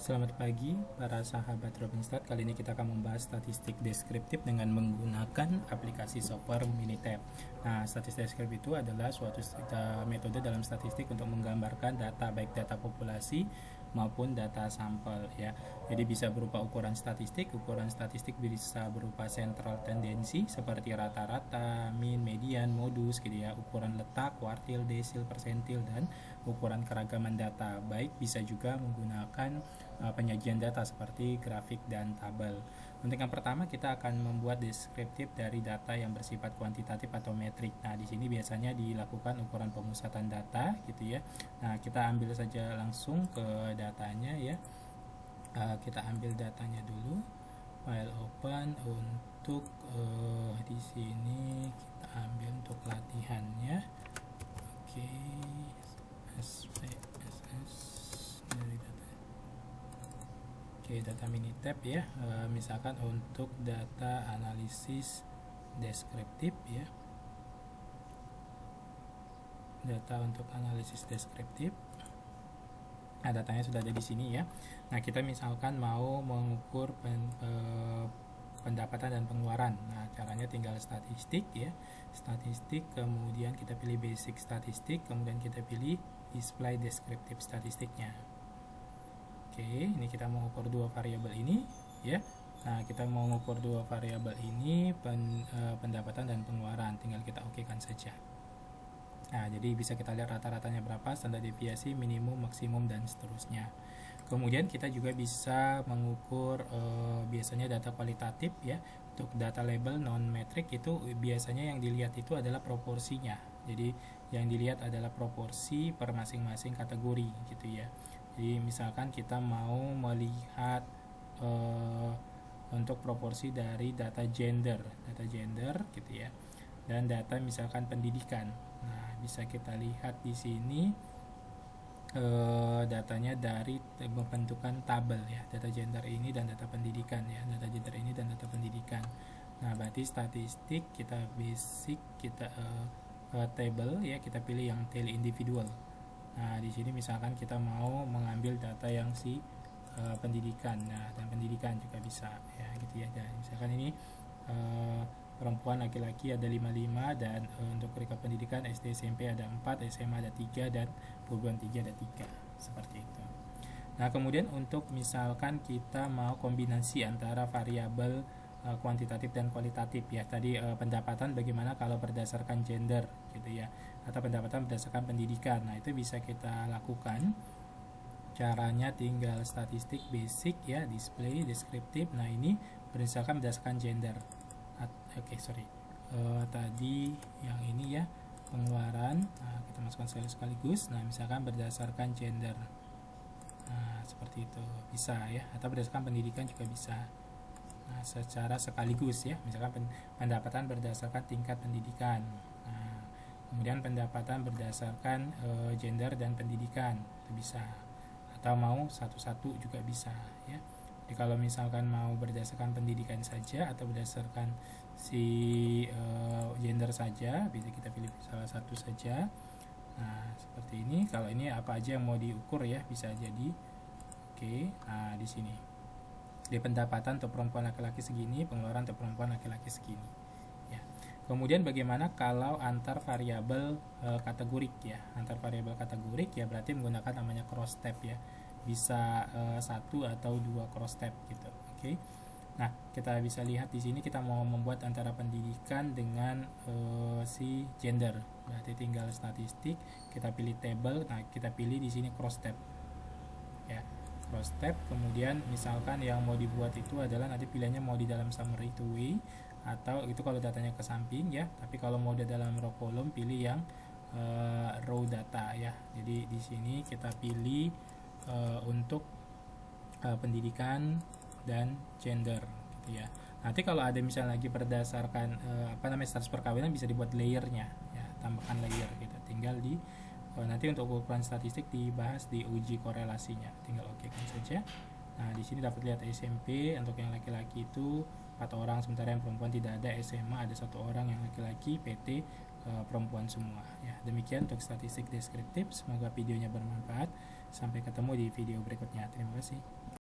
Selamat pagi para sahabat Robinstat. Kali ini kita akan membahas statistik deskriptif dengan menggunakan aplikasi software Minitab. Nah, statistik deskriptif itu adalah suatu metode dalam statistik untuk menggambarkan data, baik data populasi maupun data sampel ya. Jadi bisa berupa ukuran statistik bisa berupa central tendensi seperti rata-rata, mean, median, modus gitu ya, ukuran letak, kuartil, desil, persentil, dan ukuran keragaman data. Baik bisa juga menggunakan penyajian data seperti grafik dan tabel. Untuk yang pertama kita akan membuat deskriptif dari data yang bersifat kuantitatif atau metrik. Nah, di sini biasanya dilakukan ukuran pemusatan data gitu ya. Nah, kita ambil saja langsung ke datanya ya. Kita ambil datanya dulu. File open untuk di sini kita ambil untuk latihannya. Oke. SPSS dari data. Oke, data Minitab ya. Misalkan untuk data analisis deskriptif ya. Data untuk analisis deskriptif. Nah, datanya sudah ada di sini ya. Nah, kita misalkan mau mengukur pendapatan dan pengeluaran. Nah, caranya tinggal statistik ya. Statistik, kemudian kita pilih basic statistik, kemudian kita pilih display deskriptif statistiknya. Oke, ini kita mau ukur dua variabel ini ya. Nah, kita mau mengukur dua variabel ini pendapatan dan pengeluaran, tinggal kita okekan saja. Nah, jadi bisa kita lihat rata-ratanya berapa, standar deviasi, minimum, maksimum, dan seterusnya. Kemudian kita juga bisa mengukur biasanya data kualitatif ya. Untuk data label non metrik itu biasanya yang dilihat itu adalah proporsinya. Jadi yang dilihat adalah proporsi per masing-masing kategori gitu ya. Jadi misalkan kita mau melihat untuk proporsi dari data gender gitu ya, dan data misalkan pendidikan. Nah, bisa kita lihat di sini datanya dari pembentukan tabel ya, data gender ini dan data pendidikan ya, data gender ini dan data pendidikan. Nah, berarti statistik kita basic, kita table ya, kita pilih yang tail individual. Nah, di sini misalkan kita mau mengambil data yang pendidikan, nah, dan pendidikan juga bisa ya gitu ya. Dan misalkan ini perempuan laki-laki ada 55 dan untuk rekap pendidikan SD SMP ada 4, SMA ada 3 dan perguruan tinggi ada 3 seperti itu. Nah, kemudian untuk misalkan kita mau kombinasi antara variabel kuantitatif dan kualitatif ya. Tadi pendapatan bagaimana kalau berdasarkan gender gitu ya, atau pendapatan berdasarkan pendidikan. Nah, itu bisa kita lakukan. Caranya tinggal statistik basic ya, display deskriptif. Nah, ini berdasarkan gender. Tadi yang ini ya, pengeluaran. Nah, kita masukkan sekaligus. Nah, misalkan berdasarkan gender. Nah, seperti itu bisa ya, atau berdasarkan pendidikan juga bisa. Nah, secara sekaligus ya, misalkan pendapatan berdasarkan tingkat pendidikan. Nah, kemudian pendapatan berdasarkan gender dan pendidikan itu bisa, atau mau satu-satu juga bisa ya. Jadi kalau misalkan mau berdasarkan pendidikan saja atau berdasarkan gender saja, bisa kita pilih salah satu saja. Nah, seperti ini. Kalau ini apa aja yang mau diukur ya, bisa jadi. Oke, nah di sini di pendapatan untuk perempuan laki-laki segini, pengeluaran untuk perempuan laki-laki segini ya. Kemudian bagaimana kalau antar variabel kategorik ya, antar variabel kategorik ya, berarti menggunakan namanya cross tab ya, bisa satu atau dua cross tab gitu. Oke. Nah, kita bisa lihat di sini kita mau membuat antara pendidikan dengan gender, berarti tinggal statistik, kita pilih table. Nah, kita pilih di sini cross tab ya, cross tab. Kemudian misalkan yang mau dibuat itu adalah nanti pilihannya mau di dalam summary two way, atau itu kalau datanya ke samping ya, tapi kalau mau di dalam row column pilih yang row data ya. Jadi di sini kita pilih untuk pendidikan dan gender gitu ya. Nanti kalau ada misalnya lagi berdasarkan status perkawinan, bisa dibuat layernya ya, tambahkan layer gitu. Tinggal di nanti untuk ukuran statistik dibahas di uji korelasinya, tinggal okekan saja. Nah, di sini dapat lihat SMP untuk yang laki-laki itu 4 orang, sementara yang perempuan tidak ada. SMA ada 1 orang yang laki-laki, PT perempuan semua ya. Demikian untuk statistik deskriptif. Semoga videonya bermanfaat. Sampai ketemu di video berikutnya. Terima kasih.